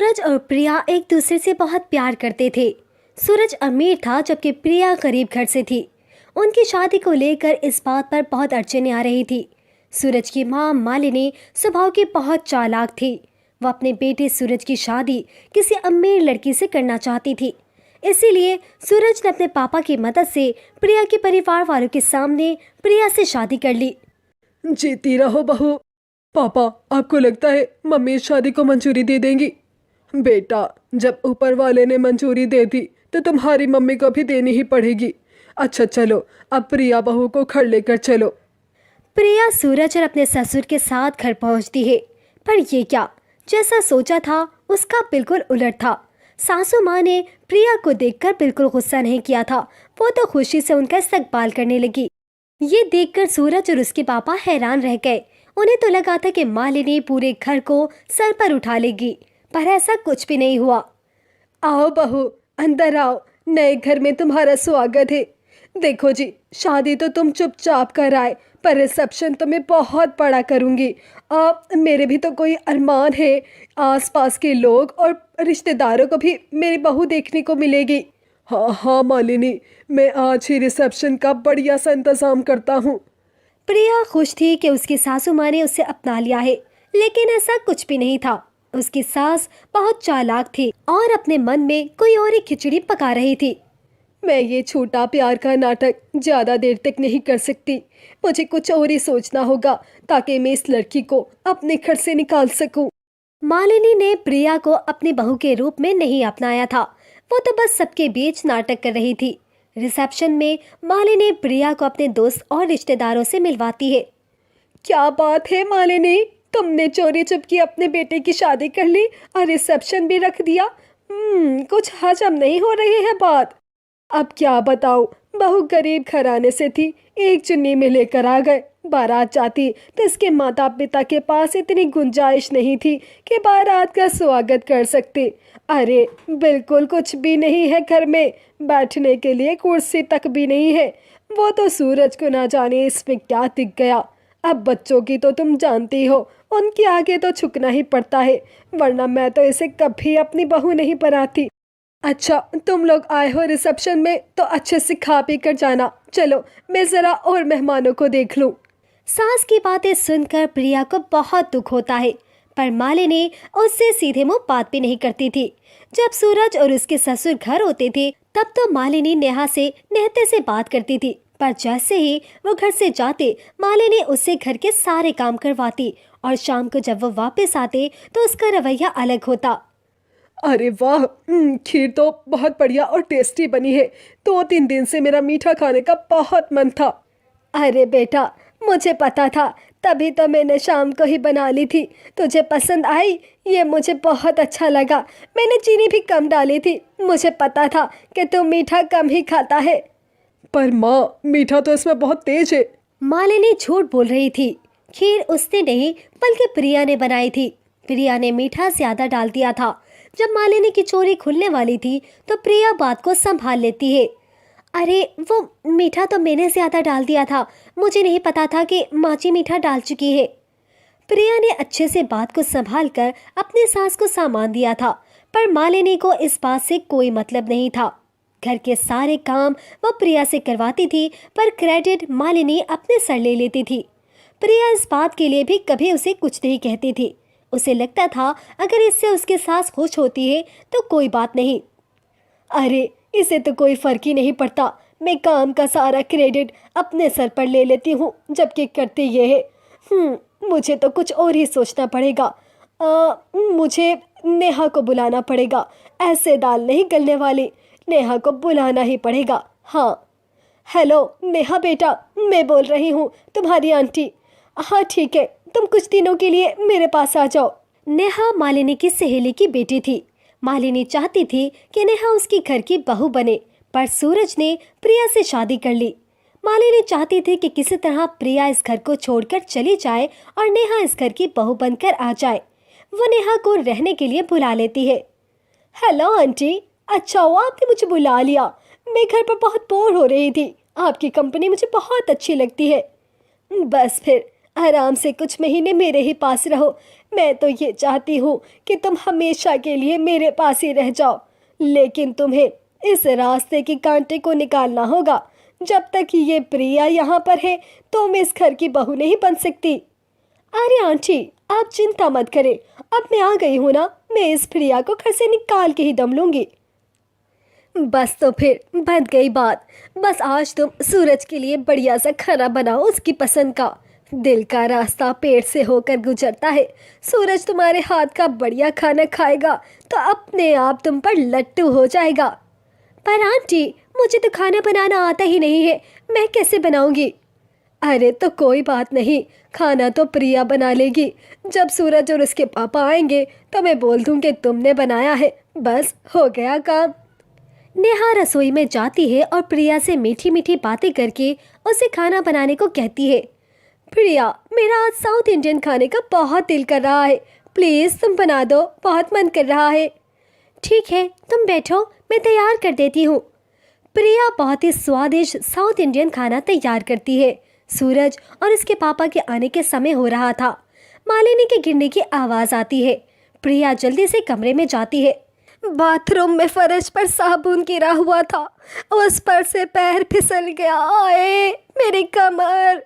सूरज और प्रिया एक दूसरे से बहुत प्यार करते थे। सूरज अमीर था जबकि प्रिया गरीब घर से थी। उनकी शादी को लेकर इस बात पर बहुत अड़चनें आ रही थी। सूरज की मां मालिनी स्वभाव की बहुत चालाक थी। वो अपने बेटे सूरज की शादी किसी अमीर लड़की से करना चाहती थी। इसीलिए सूरज ने अपने पापा की मदद से प्रिया के परिवार वालों के सामने प्रिया से शादी कर ली। जीती रहो बहू। पापा, आपको लगता है मम्मी इस शादी को मंजूरी दे देंगी? बेटा, जब ऊपर वाले ने मंजूरी दे दी तो तुम्हारी मम्मी को भी देनी ही पड़ेगी। अच्छा चलो, अब प्रिया बहू को घर लेकर चलो। प्रिया सूरज और अपने ससुर के साथ घर पहुंचती है, पर ये क्या, जैसा सोचा था उसका बिल्कुल उलट था। सासू माँ ने प्रिया को देखकर बिल्कुल गुस्सा नहीं किया था। वो तो खुशी से उनका इस्तकबाल करने लगी। ये देखकर सूरज और उसके पापा हैरान रह गए। उन्हें तो लगा था कि मालिनी पूरे घर को सर पर उठा लेगी, पर ऐसा कुछ भी नहीं हुआ। आओ बहू, अंदर आओ, नए घर में तुम्हारा स्वागत है। देखो जी, शादी तो तुम चुपचाप कर आए, पर रिसेप्शन तो मैं बहुत बड़ा करूँगी। मेरे भी तो कोई अरमान है। आसपास के लोग और रिश्तेदारों को भी मेरी बहू देखने को मिलेगी। हाँ हाँ मालिनी, मैं आज ही रिसेप्शन का बढ़िया सा इंतज़ाम करता हूँ। प्रिया खुश थी कि उसकी सासू माँ ने उसे अपना लिया है, लेकिन ऐसा कुछ भी नहीं था। उसकी सास बहुत चालाक थी और अपने मन में कोई और ही खिचड़ी पका रही थी। मैं ये छोटा प्यार का नाटक ज़्यादा देर तक नहीं कर सकती। मुझे कुछ और ही सोचना होगा ताकि मैं इस लड़की को अपने घर से निकाल सकूं। मालिनी ने प्रिया को अपनी बहू के रूप में नहीं अपनाया था। वो तो बस सबके बीच नाटक कर रही थी। रिसेप्शन में मालिनी प्रिया को अपने दोस्त और रिश्तेदारों से मिलवाती है। क्या बात है मालिनी, तुमने चोरी चुपके अपने बेटे की शादी कर ली और रिसेप्शन भी रख दिया। कुछ हजम नहीं हो रही है बात। अब क्या बताऊं, बहू गरीब घराने से थी, एक चुन्नी में लेकर आ गए। बारात जाती तो इसके माता पिता के पास इतनी गुंजाइश नहीं थी कि बारात का स्वागत कर सकते। अरे बिल्कुल कुछ भी नहीं है घर में, बैठने के लिए कुर्सी तक भी नहीं है। वो तो सूरज को ना जाने इसमें क्या दिख गया। अब बच्चों की तो तुम जानती हो, उनके आगे तो झुकना ही पड़ता है, वरना मैं तो इसे कभी अपनी बहू नहीं बनाती। अच्छा, तुम लोग आए हो रिसेप्शन में तो अच्छे से खा पी कर जाना। चलो, मैं ज़रा और मेहमानों को देख लूँ। सास की बातें सुनकर प्रिया को बहुत दुख होता है, पर मालिनी उससे सीधे मुंह बात भी नहीं करती थी। जब सूरज और उसके ससुर घर होते थे तब तो मालिनी नेहा से नेहते से बात करती थी, पर जैसे ही वो घर से जाते मालिनी उससे घर के सारे काम करवाती और शाम को जब वो वापस आते तो उसका रवैया अलग होता। अरे वाह, खीर तो बहुत बढ़िया और टेस्टी बनी है। 2-3 दिन से मेरा मीठा खाने का बहुत मन था। अरे बेटा, मुझे पता था, तभी तो मैंने शाम को ही बना ली थी। तुझे पसंद आई, ये मुझे बहुत अच्छा लगा। मैंने चीनी भी कम डाली थी, मुझे पता था कि तू मीठा कम ही खाता है। पर माँ, मीठा तो इसमें बहुत तेज है। मालिनी झूठ बोल रही थी। खीर उसने नहीं बल्कि प्रिया ने बनाई थी। प्रिया ने मीठा ज्यादा डाल दिया था। जब मालिनी की चोरी खुलने वाली थी तो प्रिया बात को संभाल लेती है। अरे वो मीठा तो मैंने ज्यादा डाल दिया था, मुझे नहीं पता था कि माची मीठा डाल चुकी है। प्रिया ने अच्छे से बात को संभाल कर अपनी सास को सामान दिया था, पर मालिनी को इस बात से कोई मतलब नहीं था। घर के सारे काम वो प्रिया से करवाती थी, पर क्रेडिट मालिनी अपने सर ले लेती थी। प्रिया इस बात के लिए भी कभी उसे कुछ नहीं कहती थी। उसे लगता था अगर इससे उसके सास खुश होती है तो कोई बात नहीं। अरे इसे तो कोई फर्क ही नहीं पड़ता, मैं काम का सारा क्रेडिट अपने सर पर ले लेती हूँ, जबकि करती ये है। मुझे तो कुछ और ही सोचना पड़ेगा। मुझे नेहा को बुलाना पड़ेगा, ऐसे दाल नहीं गलने वाली। नेहा को बुलाना ही पड़ेगा। हाँ, हेलो नेहा बेटा, मैं बोल रही हूँ, तुम्हारी आंटी। हाँ ठीक है, तुम कुछ दिनों के लिए मेरे पास आ जाओ। नेहा मालिनी की सहेली की बेटी थी। मालिनी चाहती थी कि नेहा उसकी घर की बहू बने, पर सूरज ने प्रिया से शादी कर ली। मालिनी चाहती थी कि किसी तरह प्रिया इस घर को छोड़कर चली जाए और नेहा इस घर की बहू बनकर आ जाए। वो नेहा को रहने के लिए बुला लेती है। हेलो आंटी, अच्छा हुआ आपने मुझे बुला लिया। मैं घर पर बहुत बोर हो रही थी, आपकी कंपनी मुझे बहुत अच्छी लगती है। बस फिर आराम से कुछ महीने मेरे ही पास रहो, मैं तो ये चाहती हूँ कि तुम हमेशा के लिए मेरे पास ही रह जाओ, लेकिन तुम्हें इस रास्ते के कांटे को निकालना होगा। जब तक ये प्रिया यहाँ पर है तुम इस घर की बहू नहीं बन सकती। अरे आंटी, आप चिंता मत करें, अब मैं आ गई हूँ ना, मैं इस प्रिया को घर से निकाल के ही दम लूंगी। बस तो फिर बन गई बात। बस आज तुम सूरज के लिए बढ़िया सा खाना बनाओ, उसकी पसंद का। दिल का रास्ता पेट से होकर गुजरता है। सूरज तुम्हारे हाथ का बढ़िया खाना खाएगा तो अपने आप तुम पर लट्टू हो जाएगा। पर आंटी, मुझे तो खाना बनाना आता ही नहीं है, मैं कैसे बनाऊंगी? अरे तो कोई बात नहीं, खाना तो प्रिया बना लेगी। जब सूरज और उसके पापा आएंगे तो मैं बोल दूं कि तुमने बनाया है, बस हो गया काम। नेहा रसोई में जाती है और प्रिया से मीठी मीठी बातें करके उसे खाना बनाने को कहती है। प्रिया, मेरा आज साउथ इंडियन खाने का बहुत दिल कर रहा है, प्लीज़ तुम बना दो, बहुत मन कर रहा है। ठीक है, तुम बैठो, मैं तैयार कर देती हूँ। प्रिया बहुत ही स्वादिष्ट साउथ इंडियन खाना तैयार करती है। सूरज और उसके पापा के आने के समय हो रहा था। मालिनी के गिरने की आवाज़ आती है। प्रिया जल्दी से कमरे में जाती है। बाथरूम में फर्श पर साबुन गिरा हुआ था, उस पर से पैर फिसल गया। आए मेरी कमर।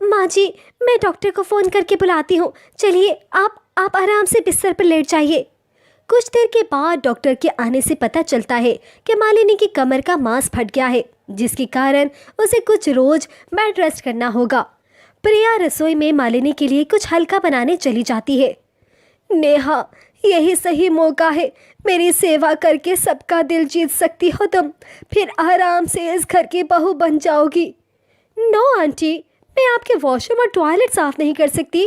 माँ जी, मैं डॉक्टर को फ़ोन करके बुलाती हूँ, चलिए आप आराम से बिस्तर पर लेट जाइए। कुछ देर के बाद डॉक्टर के आने से पता चलता है कि मालिनी की कमर का मांस फट गया है, जिसके कारण उसे कुछ रोज बेड रेस्ट करना होगा। प्रिया रसोई में मालिनी के लिए कुछ हल्का बनाने चली जाती है। नेहा, यही सही मौका है, मेरी सेवा करके सबका दिल जीत सकती हो तुम, फिर आराम से इस घर की बहू बन जाओगी। नो आंटी, मैं आपके वॉशरूम और टॉयलेट साफ़ नहीं कर सकती।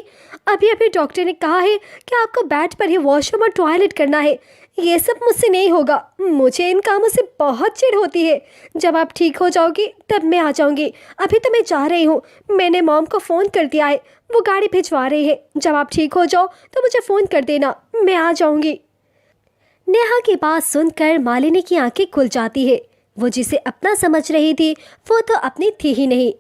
अभी डॉक्टर ने कहा है कि आपको बेड पर ही वॉशरूम और टॉयलेट करना है। ये सब मुझसे नहीं होगा, मुझे इन कामों से बहुत चिढ़ होती है। जब आप ठीक हो जाओगी तब मैं आ जाऊंगी, अभी तो मैं जा रही हूँ। मैंने मॉम को फ़ोन कर दिया है, वो गाड़ी भिजवा रही है। जब आप ठीक हो जाओ तो मुझे फ़ोन कर देना, मैं आ जाऊँगी। नेहा की बात सुनकर मालिनी की आंखें खुल जाती है। वो जिसे अपना समझ रही थी वो तो अपनी थी ही नहीं।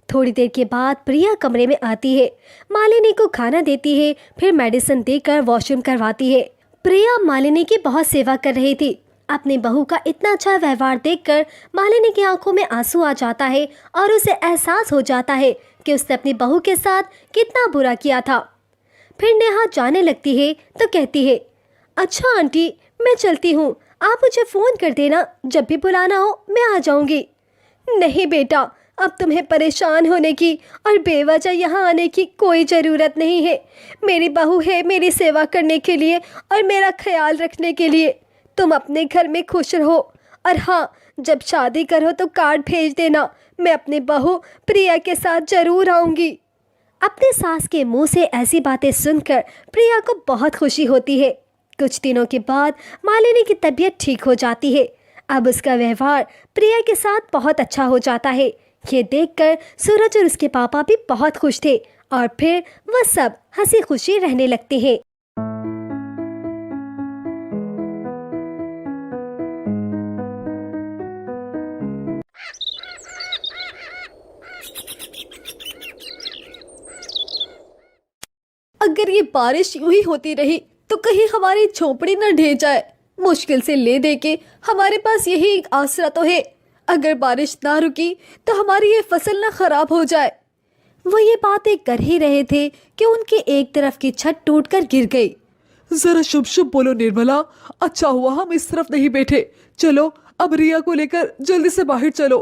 थोड़ी देर के बाद प्रिया कमरे में आती है, मालिनी को खाना देती है, फिर मेडिसिन देकर वॉशरूम करवाती है। प्रिया मालिनी की बहुत सेवा कर रही थी। अपनी बहू का इतना अच्छा व्यवहार देखकर मालिनी की आंखों में आंसू आ जाता है और उसे एहसास हो जाता है कि उसने अपनी बहू के साथ कितना बुरा किया था। फिर नेहा जाने लगती है तो कहती है, अच्छा आंटी, मैं चलती हूँ, आप मुझे फ़ोन कर देना, जब भी बुलाना हो मैं आ जाऊँगी। नहीं बेटा, अब तुम्हें परेशान होने की और बेवजह यहाँ आने की कोई ज़रूरत नहीं है। मेरी बहू है मेरी सेवा करने के लिए और मेरा ख्याल रखने के लिए। तुम अपने घर में खुश रहो, और हाँ, जब शादी करो तो कार्ड भेज देना, मैं अपनी बहू प्रिया के साथ ज़रूर आऊँगी। अपने सास के मुंह से ऐसी बातें सुनकर प्रिया को बहुत खुशी होती है। कुछ दिनों के बाद मालिनी की तबीयत ठीक हो जाती है। अब उसका व्यवहार प्रिया के साथ बहुत अच्छा हो जाता है। ये देखकर सूरज और उसके पापा भी बहुत खुश थे और फिर वह सब हंसी खुशी रहने लगते हैं। अगर ये बारिश यूं ही होती रही तो कहीं हमारी झोपड़ी न ढह जाए। मुश्किल से ले दे के हमारे पास यही एक आसरा तो है। अगर बारिश ना रुकी तो हमारी ये फसल ना खराब हो जाए। वो ये बातें कर ही रहे थे कि उनके एक तरफ की छत टूटकर गिर गई। जरा शुभ शुभ बोलो निर्मला, अच्छा हुआ हम इस तरफ नहीं बैठे। चलो अब रिया को लेकर जल्दी से बाहर चलो।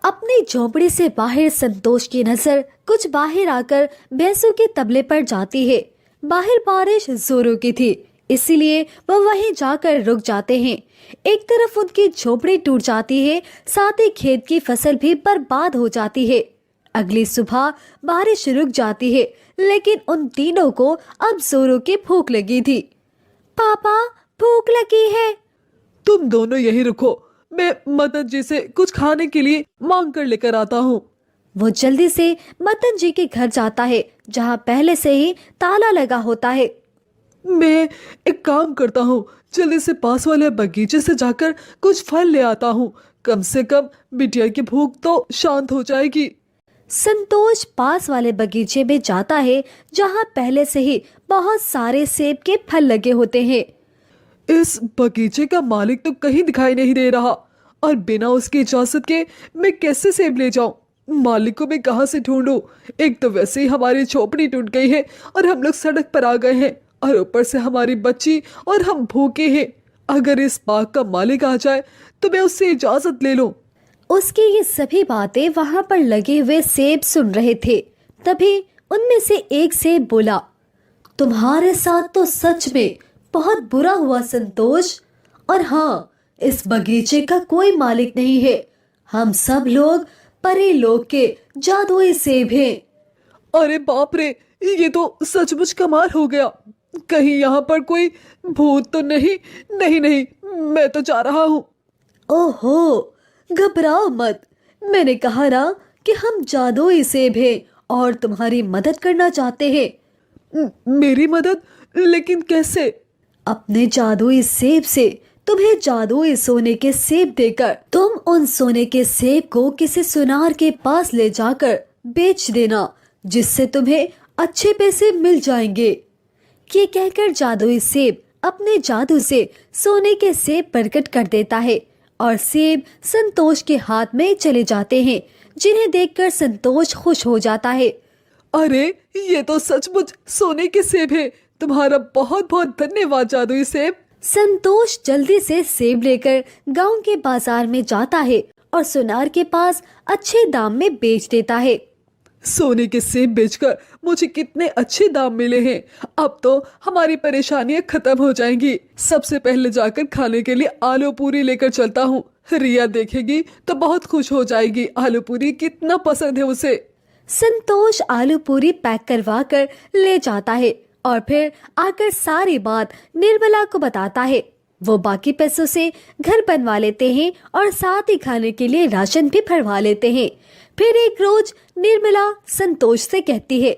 अपनी झोपड़ी से बाहर संतोष की नजर कुछ बाहर आकर भैंसों के तबले पर जाती है। बाहर बारिश जोरों की थी, इसीलिए वह वहीं जाकर रुक जाते हैं। एक तरफ उनकी झोपड़ी टूट जाती है, साथ ही खेत की फसल भी बर्बाद हो जाती है। अगली सुबह बारिश रुक जाती है, लेकिन उन तीनों को अब जोरों की भूख लगी थी। पापा, भूख लगी है। तुम दोनों यही रुको, मैं मदन जी से कुछ खाने के लिए मांग कर लेकर आता हूँ। वो जल्दी से मदन जी के घर जाता है, जहाँ पहले से ही ताला लगा होता है। मैं एक काम करता हूँ, जल्दी से पास वाले बगीचे से जाकर कुछ फल ले आता हूँ, कम से कम बिटिया की भूख तो शांत हो जाएगी। संतोष पास वाले बगीचे में जाता है जहाँ पहले से ही बहुत सारे सेब के फल लगे होते हैं। इस बगीचे का मालिक तो कहीं दिखाई नहीं दे रहा और बिना उसकी इजाजत के मैं कैसे सेब ले जाऊं? मालिक को मैं कहाँ से ढूंढूं? एक तो वैसे ही हमारी झोपड़ी टूट गई है और हम लोग सड़क पर आ गए हैं और ऊपर से हमारी बच्ची और हम भूखे हैं। अगर इस बाग का मालिक आ जाए तो मैं उससे इजाजत ले लूं। उसकी ये सभी बातें वहां पर लगे हुए सेब सुन रहे थे। तभी उनमें से एक सेब बोला, तुम्हारे साथ तो सच में बहुत बुरा हुआ संतोष। और हाँ, इस बगीचे का कोई मालिक नहीं है। हम सब लोग परे लोग के जादुई सेब हैं। अरे बाप रे, ये तो सचमुच कमाल हो गया। कहीं यहाँ पर कोई भूत तो नहीं? नहीं नहीं, मैं तो जा रहा हूँ। ओहो, घबराओ मत। मैंने कहा ना कि हम जादुई सेब हैं और तुम्हारी मदद करना चाहते हैं। मेरी मदद? लेकिन कैसे? अपने जादुई सेब से तुम्हें जादुई सोने के सेब देकर तुम उन सोने के सेब को किसी सुनार के पास ले जाकर बेच देना, जिससे तुम्हें अच्छे पैसे मिल जाएंगे। ये कहकर जादुई सेब अपने जादू से सोने के सेब प्रकट कर देता है और सेब संतोष के हाथ में चले जाते हैं, जिन्हें देखकर संतोष खुश हो जाता है। अरे ये तो सचमुच सोने के सेब है। तुम्हारा बहुत बहुत धन्यवाद जादुई सेब। संतोष जल्दी से सेब लेकर गांव के बाजार में जाता है और सुनार के पास अच्छे दाम में बेच देता है। सोने के सेब बेचकर मुझे कितने अच्छे दाम मिले हैं। अब तो हमारी परेशानियां खत्म हो जाएंगी। सबसे पहले जाकर खाने के लिए आलू पूरी लेकर चलता हूँ। रिया देखेगी तो बहुत खुश हो जाएगी। आलू पूरी कितना पसंद है उसे। संतोष आलू पूरी पैक करवा कर ले जाता है और फिर आकर सारी बात निर्मला को बताता है। वो बाकी पैसों से घर बनवा लेते हैं और साथ ही खाने के लिए राशन भी भरवा लेते हैं। फिर एक रोज निर्मला संतोष से कहती है,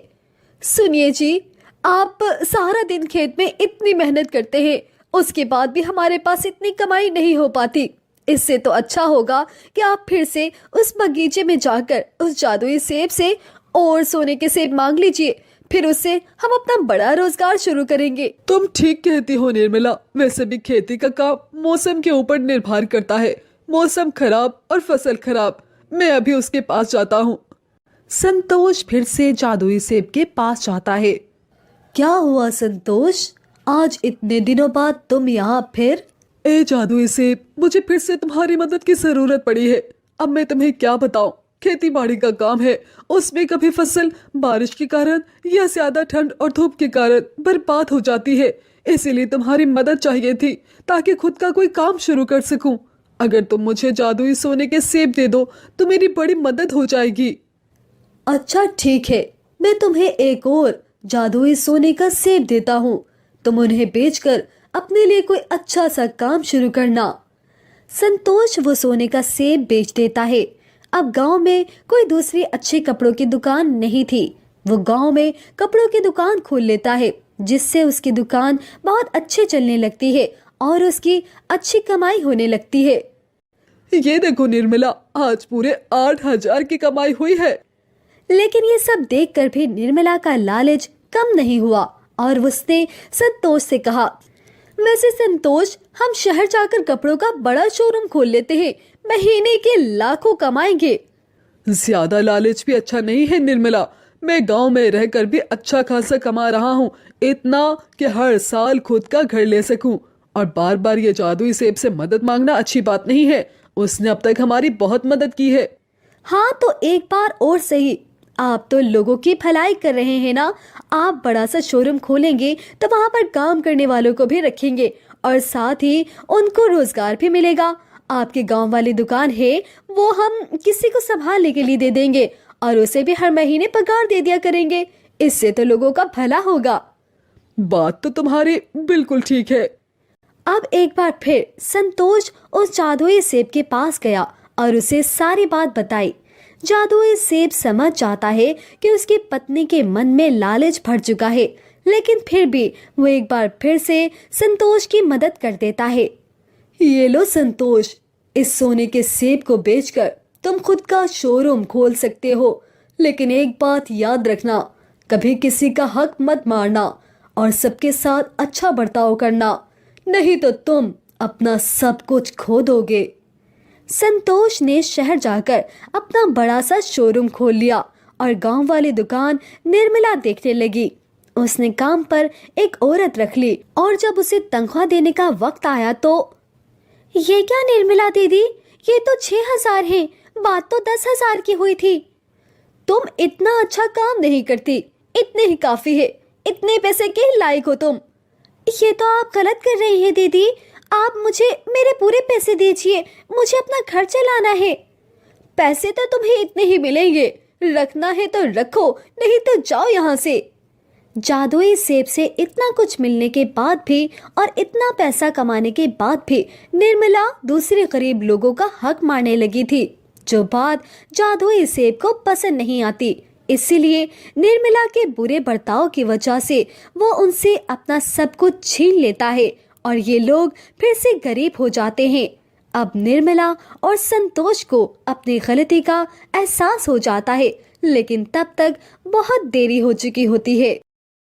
सुनिए जी, आप सारा दिन खेत में इतनी मेहनत करते हैं, उसके बाद भी हमारे पास इतनी कमाई नहीं हो पाती। इससे तो अच्छा होगा कि आप फिर से उस बगीचे में जाकर उस जादुई सेब से और सोने के सेब मांग लीजिए। फिर उससे हम अपना बड़ा रोजगार शुरू करेंगे। तुम ठीक कहती हो निर्मला। वैसे भी खेती का काम मौसम के ऊपर निर्भर करता है। मौसम खराब और फसल खराब। मैं अभी उसके पास जाता हूँ। संतोष फिर से जादुई सेब के पास जाता है। क्या हुआ संतोष, आज इतने दिनों बाद तुम यहाँ फिर? ए जादुई सेब, मुझे फिर से तुम्हारी मदद की जरूरत पड़ी है। अब मैं तुम्हें क्या बताऊं। खेती बाड़ी का काम है, उसमें कभी फसल बारिश के कारण या ज्यादा ठंड और धूप के कारण बर्बाद हो जाती है। इसीलिए तुम्हारी मदद चाहिए थी ताकि खुद का कोई काम शुरू कर सकूं। अगर तुम मुझे जादुई सोने के सेब दे दो तो मेरी बड़ी मदद हो जाएगी। अच्छा ठीक है, मैं तुम्हें एक और जादुई सोने का सेब देता हूँ। तुम उन्हें बेचकर अपने लिए कोई अच्छा सा काम शुरू करना। संतोष वो सोने का सेब बेच देता है। अब गांव में कोई दूसरी अच्छे कपड़ों की दुकान नहीं थी। वो गांव में कपड़ों की दुकान खोल लेता है, जिससे उसकी दुकान बहुत अच्छे चलने लगती है और उसकी अच्छी कमाई होने लगती है। ये देखो निर्मला, आज पूरे 8,000 की कमाई हुई है। लेकिन ये सब देखकर भी निर्मला का लालच कम नहीं हुआ और उसने संतोष से कहा, वैसे संतोष, हम शहर जाकर कपड़ों का बड़ा शोरूम खोल लेते हैं, महीने के लाखों कमाएंगे। ज्यादा लालच भी अच्छा नहीं है निर्मला। मैं गांव में रहकर भी अच्छा खासा कमा रहा हूँ, इतना कि हर साल खुद का घर ले सकूं। और बार बार ये जादुई सेब से मदद मांगना अच्छी बात नहीं है। उसने अब तक हमारी बहुत मदद की है। हाँ तो एक बार और सही, आप तो लोगों की भलाई कर रहे हैं ना। आप बड़ा सा शोरूम खोलेंगे तो वहाँ पर काम करने वालों को भी रखेंगे और साथ ही उनको रोजगार भी मिलेगा। आपके गांव वाली दुकान है, वो हम किसी को संभालने के लिए दे देंगे और उसे भी हर महीने पगार दे दिया करेंगे। इससे तो लोगों का भला होगा। बात तो तुम्हारी बिल्कुल ठीक है। अब एक बार फिर संतोष उस जादुई सेब के पास गया और उसे सारी बात बताई। जादुई सेब समझ जाता है कि उसकी पत्नी के मन में लालच भर चुका है, लेकिन फिर भी वो एक बार फिर से संतोष की मदद कर देता है। ये लो संतोष, इस सोने के सेब को बेचकर तुम खुद का शोरूम खोल सकते हो। लेकिन एक बात याद रखना, कभी किसी का हक मत मारना और सबके साथ अच्छा बर्ताव करना, नहीं तो तुम अपना सब कुछ खो दोगे। संतोष ने शहर जाकर अपना बड़ा सा शोरूम खोल लिया और गांव वाली दुकान निर्मला देखने लगी। उसने काम पर एक औरत रख ली और जब उसे तनख्वाह देने का वक्त आया तो ये क्या निर्मला दीदी, ये तो 6,000 है, बात तो 10,000 की हुई थी। तुम इतना अच्छा काम नहीं करती, इतने ही काफी है, इतने पैसे के लायक हो तुम। ये तो आप गलत कर रही हैं दीदी, आप मुझे मेरे पूरे पैसे दीजिए, मुझे अपना घर चलाना है। पैसे तो तुम्हें इतने ही मिलेंगे, रखना है तो रखो, नहीं तो जाओ यहाँ से। जादुई सेब से इतना कुछ मिलने के बाद भी और इतना पैसा कमाने के बाद भी निर्मला दूसरे गरीब लोगों का हक मारने लगी थी, जो बात जादुई सेब को पसंद नहीं आती। इसीलिए निर्मला के बुरे बर्ताव की वजह से वो उनसे अपना सब कुछ छीन लेता है और ये लोग फिर से गरीब हो जाते हैं। अब निर्मला और संतोष को अपनी गलती का एहसास हो जाता है, लेकिन तब तक बहुत देरी हो चुकी होती है।